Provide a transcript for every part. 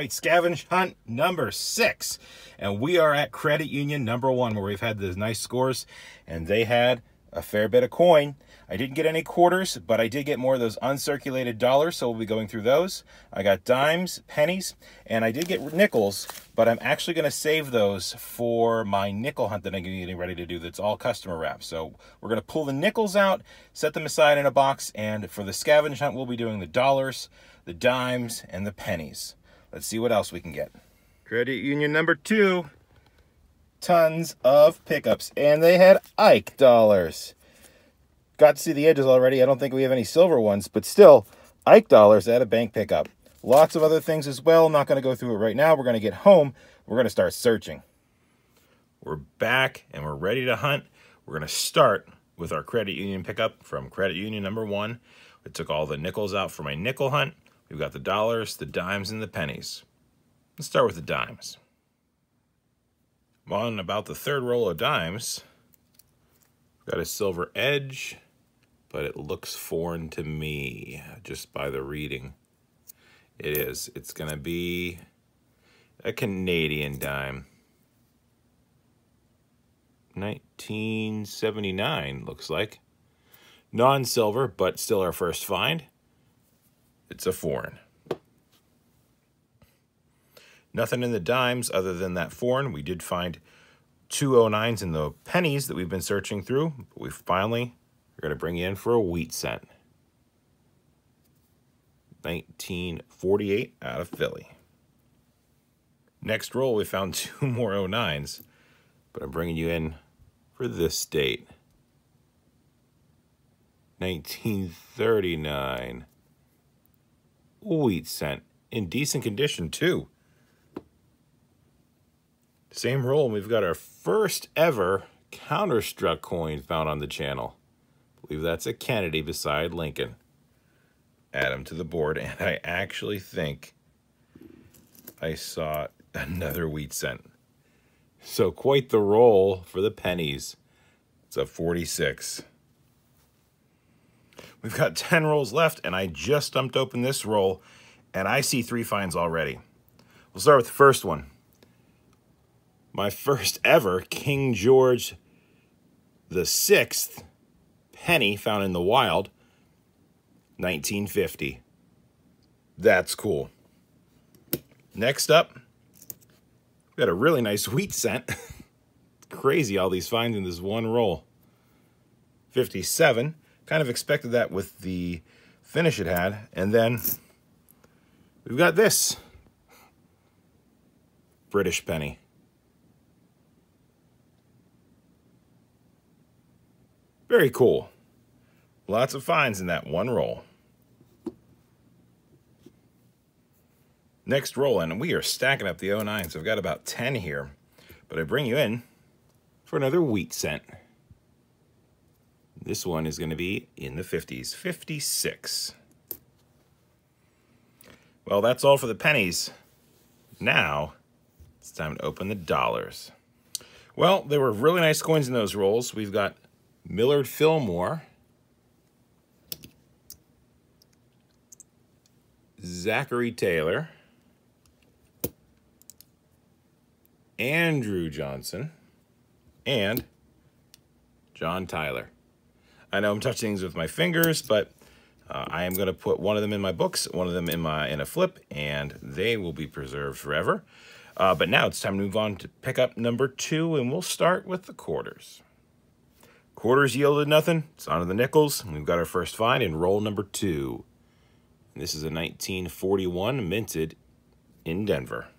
right, scavenge hunt number 6. And we are at credit union number 1, where we've had the nice scores, and they had a fair bit of coin. I didn't get any quarters, but I did get more of those uncirculated dollars, so we'll be going through those. I got dimes, pennies, and I did get nickels, but I'm actually going to save those for my nickel hunt that I'm getting ready to do. That's all customer wrap. So we're going to pull the nickels out, set them aside in a box, and for the scavenge hunt, we'll be doing the dollars, the dimes, and the pennies. Let's see what else we can get. Credit union number 2. Tons of pickups, and they had Ike dollars. Got to see the edges already. I don't think we have any silver ones, but still, Ike dollars at a bank pickup. Lots of other things as well. I'm not going to go through it right now. We're going to get home. We're going to start searching. We're back, and we're ready to hunt. We're going to start with our credit union pickup from credit union number 1. I took all the nickels out for my nickel hunt. We've got the dollars, the dimes, and the pennies. Let's start with the dimes. I'm on about the 3rd roll of dimes. Got a silver edge, but it looks foreign to me just by the reading. It is. It's going to be a Canadian dime. 1979 looks like. Non-silver, but still our first find. It's a foreign. Nothing in the dimes other than that foreign. We did find 2 09s in the pennies that we've been searching through. But we finally are going to bring you in for a wheat cent. 1948 out of Philly. Next roll, we found 2 more 09s. But I'm bringing you in for this date. 1939. Wheat cent. In decent condition, too. Same roll, and we've got our first ever Counterstruck coin found on the channel. I believe that's a Kennedy beside Lincoln. Add them to the board, and I actually think I saw another wheat cent. So quite the roll for the pennies. It's a 46. We've got 10 rolls left, and I just dumped open this roll, and I see 3 finds already. We'll start with the first one. My first ever King George VI penny found in the wild, 1950. That's cool. Next up, we got a really nice wheat cent. Crazy all these finds in this one roll. 57. Kind of expected that with the finish it had. And then we've got this British penny. Very cool. Lots of finds in that one roll. Next roll, and we are stacking up the 09s. I've got about 10 here, but I bring you in for another wheat cent. This one is going to be in the 50s, 56. Well, that's all for the pennies. Now, it's time to open the dollars. Well, there were really nice coins in those rolls. We've got Millard Fillmore, Zachary Taylor, Andrew Johnson, and John Tyler. I know I'm touching things with my fingers, but I am going to put one of them in my books, one of them in a flip, and they will be preserved forever. But now it's time to move on to pickup number 2, and we'll start with the quarters. Quarters yielded nothing. It's on to the nickels. We've got our first find in roll number 2. And this is a 1941 minted in Denver.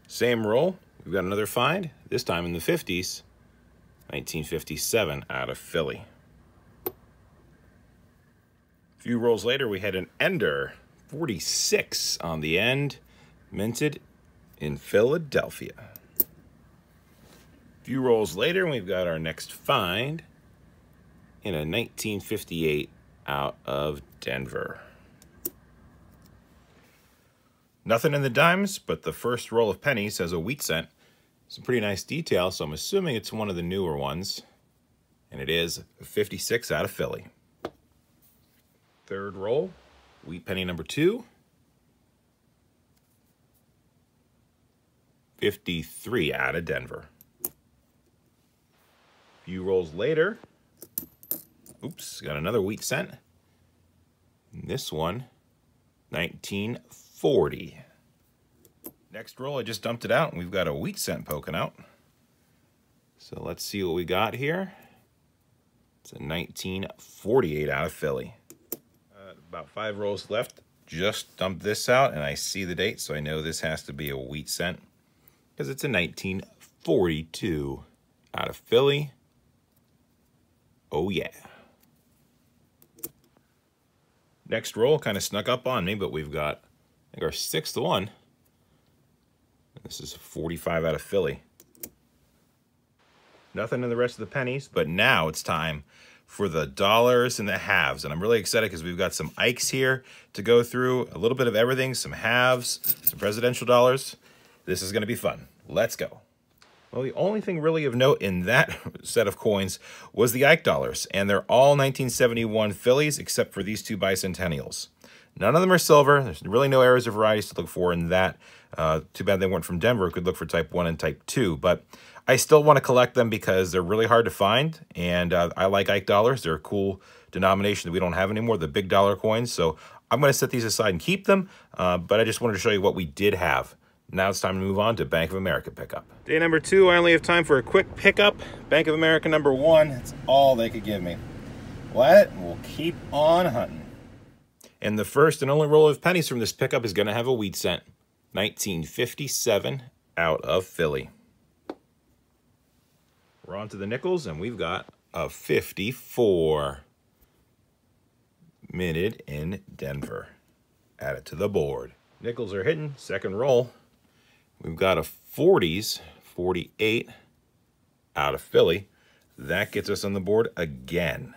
Same roll. We've got another find, this time in the 50s. 1957 out of Philly. A few rolls later, we had an Ender 46 on the end, minted in Philadelphia. A few rolls later, we've got our next find in a 1958 out of Denver. Nothing in the dimes, but the first roll of pennies has a wheat cent. Some pretty nice detail, so I'm assuming it's one of the newer ones. And it is 56 out of Philly. Third roll, wheat penny number 2. 1953 out of Denver. A few rolls later, oops, got another wheat cent. This one, 1940. Next roll, I just dumped it out, and we've got a wheat cent poking out. So let's see what we got here. It's a 1948 out of Philly. About 5 rolls left. Just dumped this out, and I see the date, so I know this has to be a wheat cent because it's a 1942 out of Philly. Oh, yeah. Next roll kind of snuck up on me, but we've got, I think, our 6th one. This is a 45 out of Philly. Nothing in the rest of the pennies, but now it's time for the dollars and the halves. And I'm really excited because we've got some Ikes here to go through, a little bit of everything, some halves, some presidential dollars. This is going to be fun. Let's go. Well, the only thing really of note in that set of coins was the Ike dollars, and they're all 1971 Phillies except for these 2 bicentennials. None of them are silver. There's really no areas of varieties to look for in that. Too bad they weren't from Denver. Could look for type 1 and type 2, but I still want to collect them because they're really hard to find, and I like Ike dollars. They're a cool denomination that we don't have anymore, the big dollar coins, so I'm going to set these aside and keep them, but I just wanted to show you what we did have. Now it's time to move on to Bank of America pickup. Day number 2, I only have time for a quick pickup. Bank of America number 1, that's all they could give me. What? We'll keep on hunting. And the first and only roll of pennies from this pickup is going to have a wheat cent. 1957 out of Philly. We're on to the nickels, and we've got a 54. Minted in Denver. Add it to the board. Nickels are hitting. Second roll. We've got a 40s, 48 out of Philly. That gets us on the board again.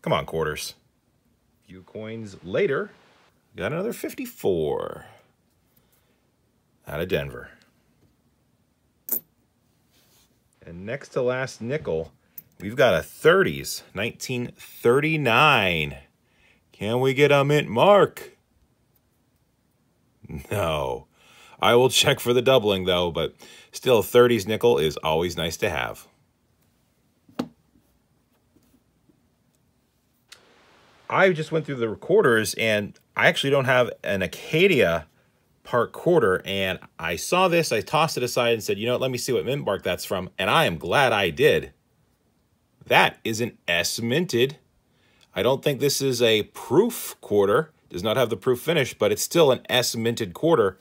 Come on, quarters. A few coins later, got another 54 out of Denver. And next to last nickel, we've got a 30s, 1939. Can we get a mint mark? No. I will check for the doubling, though, but still, 30s nickel is always nice to have. I just went through the quarters, and I actually don't have an Acadia Park quarter, and I saw this, I tossed it aside and said, you know what, let me see what mint mark that's from, and I am glad I did. That is an S minted. I don't think this is a proof quarter. Does not have the proof finish, but it's still an S minted quarter,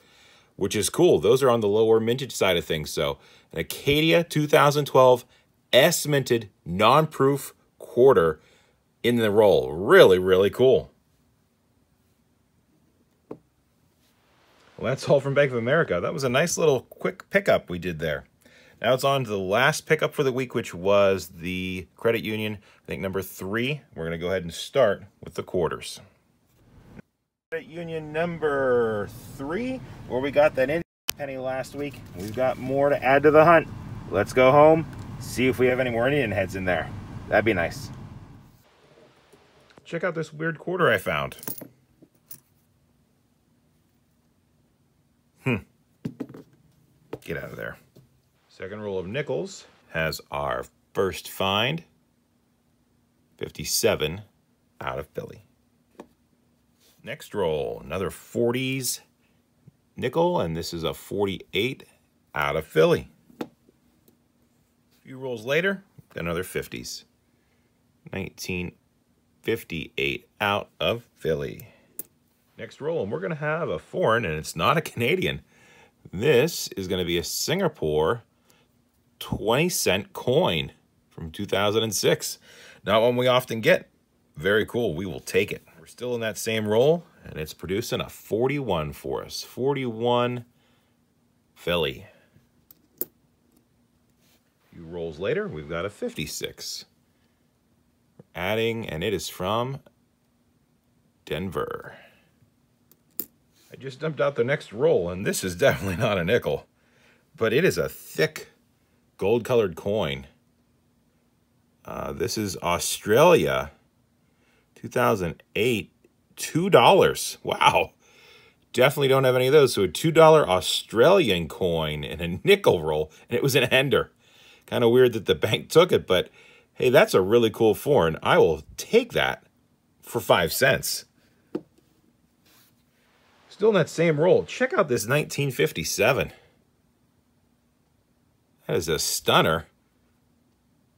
which is cool. Those are on the lower mintage side of things. So an Acadia 2012 S minted non-proof quarter in the roll. Really, really cool. Well, that's all from Bank of America. That was a nice little quick pickup we did there. Now it's on to the last pickup for the week, which was the credit union, I think number 3. We're going to go ahead and start with the quarters. Credit union number 3, where we got that penny last week. We've got more to add to the hunt. Let's go home, see if we have any more Indian heads in there. That'd be nice. Check out this weird quarter I found. Get out of there. Second roll of nickels has our first find. 57 out of Philly. Next roll, another 40s nickel, and this is a 48 out of Philly. A few rolls later, got another 50s. 1958 out of Philly. Next roll, and we're going to have a foreign, and it's not a Canadian. This is going to be a Singapore 20-cent coin from 2006. Not one we often get. Very cool. We will take it. We're still in that same roll, and it's producing a 41 for us. 41 Philly. A few rolls later, we've got a 56. We're adding, and it is from Denver. I just dumped out the next roll, and this is definitely not a nickel, but it is a thick gold-colored coin. This is Australia, 2008, $2. Wow, definitely don't have any of those. So a $2 Australian coin and a nickel roll, and it was an ender. Kind of weird that the bank took it, but hey, that's a really cool foreign. I will take that for 5 cents. Still in that same roll. Check out this 1957. That is a stunner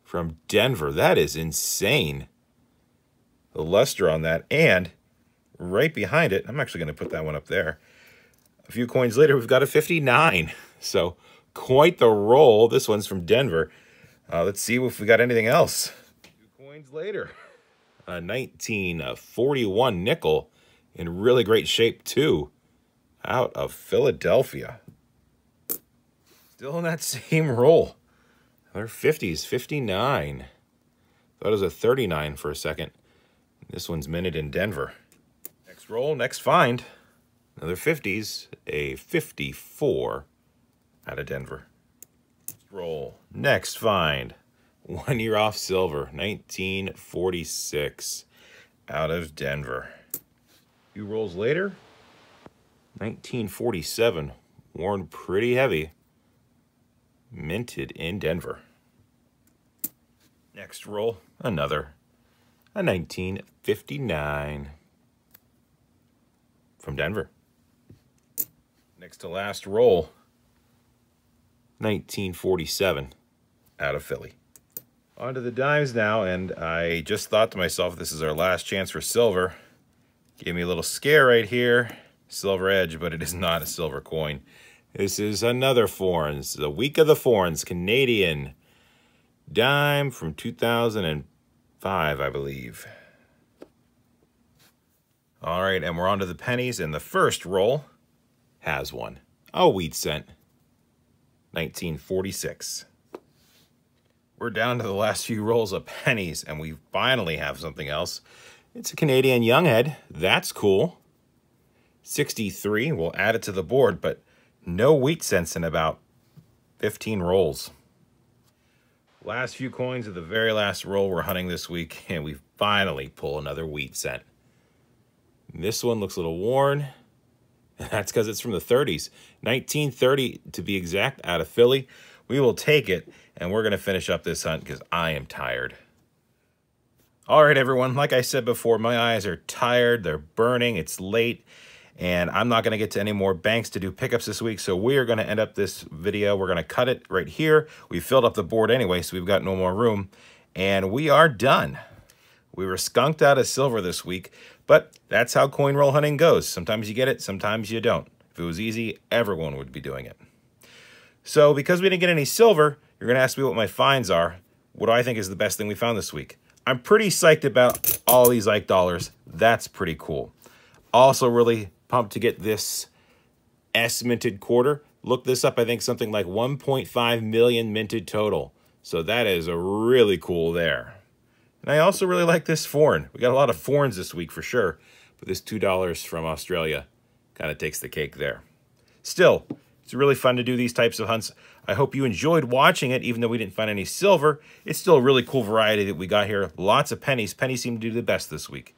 from Denver. That is insane. The luster on that, and right behind it, I'm actually going to put that one up there. A few coins later, we've got a 59. So quite the roll. This one's from Denver. Let's see if we got anything else. A few coins later, a 1941 nickel in really great shape too, out of Philadelphia. Still in that same roll. Another 50s, 59. Thought it was a 39 for a second. This one's minted in Denver. Next roll, next find. Another 50s, a 54 out of Denver. Next roll, next find. 1 year off silver, 1946 out of Denver. A few rolls later, 1947, worn pretty heavy, minted in Denver. Next roll, another, a 1959 from Denver. Next to last roll, 1947 out of Philly. On to the dimes now, and I just thought to myself, this is our last chance for silver. Gave me a little scare right here. Silver edge, but it is not a silver coin. This is another foreigns, the week of the foreigns, Canadian dime from 2005, I believe. All right, and we're on to the pennies, and the first roll has one. A wheat cent, 1946. We're down to the last few rolls of pennies, and we finally have something else. It's a Canadian Younghead. That's cool. 63, we'll add it to the board, but no wheat cents in about 15 rolls. Last few coins of the very last roll we're hunting this week, and we finally pull another wheat cent. This one looks a little worn. That's because it's from the 30s. 1930 to be exact, out of Philly. We will take it, and we're going to finish up this hunt because I am tired. All right, everyone. Like I said before, my eyes are tired. They're burning. It's late, and I'm not going to get to any more banks to do pickups this week, so we are going to end up this video. We're going to cut it right here. We filled up the board anyway, so we've got no more room, and we are done. We were skunked out of silver this week, but that's how coin roll hunting goes. Sometimes you get it, sometimes you don't. If it was easy, everyone would be doing it. So because we didn't get any silver, you're going to ask me what my finds are. What do I think is the best thing we found this week? I'm pretty psyched about all these Ike dollars. That's pretty cool. Also really pumped to get this S minted quarter. Look this up. I think something like 1.5 million minted total. So that is a really cool there. And I also really like this foreign. We got a lot of foreigns this week for sure. But this $2 from Australia kind of takes the cake there. Still, it's really fun to do these types of hunts. I hope you enjoyed watching it, even though we didn't find any silver. It's still a really cool variety that we got here. Lots of pennies. Pennies seem to do the best this week.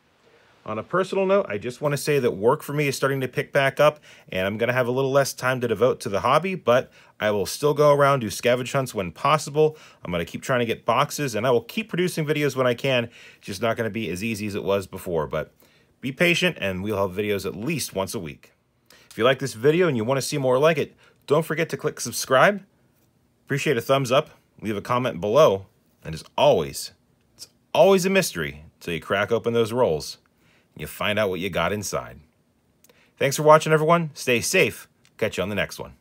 On a personal note, I just want to say that work for me is starting to pick back up, and I'm going to have a little less time to devote to the hobby, but I will still go around, do scavenge hunts when possible. I'm going to keep trying to get boxes, and I will keep producing videos when I can. It's just not going to be as easy as it was before, but be patient, and we'll have videos at least once a week. If you like this video and you want to see more like it, don't forget to click subscribe. Appreciate a thumbs up. Leave a comment below. And as always, it's always a mystery until you crack open those rolls and you find out what you got inside. Thanks for watching, everyone. Stay safe. Catch you on the next one.